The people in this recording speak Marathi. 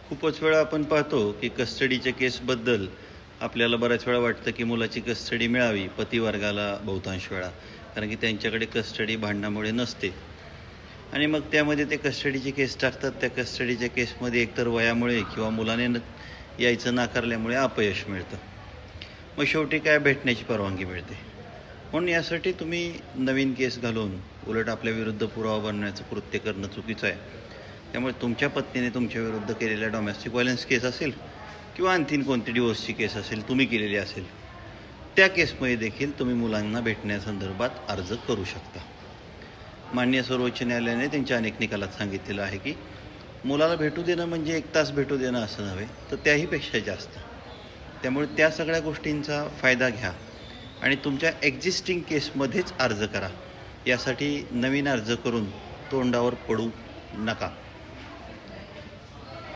खूपच वेळा आपण पाहतो की कस्टडीच्या केसबद्दल आपल्याला बऱ्याच वेळा वाटतं की मुलाची कस्टडी मिळावी पतिवर्गाला बहुतांश वेळा, कारण की त्यांच्याकडे कस्टडी भांडणामुळे नसते. आणि मग त्यामध्ये ते कस्टडीची केस टाकतात. त्या कस्टडीच्या केसमध्ये एकतर वयामुळे किंवा मुलाने यायचं नाकारल्यामुळे अपयश मिळतं. मग शेवटी काय, भेटण्याची परवानगी मिळते. म्हणून यासाठी तुम्ही नवीन केस घालून उलट आपल्या विरुद्ध पुरावा बनवण्याचं कृत्य करणं चुकीचं आहे. त्यामुळे तुमच्या पत्नीने तुमच्या विरुद्ध केलेल्या डोमेस्टिक व्हायलन्स केस असेल किंवा आणखीन कोणती डिवोर्सची केस असेल तुम्ही केलेली असेल, त्या केसमध्ये देखील तुम्ही मुलांना भेटण्यासंदर्भात अर्ज करू शकता. माननीय सर्वोच्च न्यायालयाने त्यांच्या अनेक निकालात सांगितलेलं आहे की मुलाला भेटू देणं म्हणजे 1 तास भेटू देणं असं नव्हे, तर त्याहीपेक्षा जास्त. त्यामुळे त्या सगळ्या गोष्टींचा फायदा घ्या आणि तुमच्या एक्झिस्टिंग केसमध्येच अर्ज करा. यासाठी नवीन अर्ज करून तोंडावर पडू नका.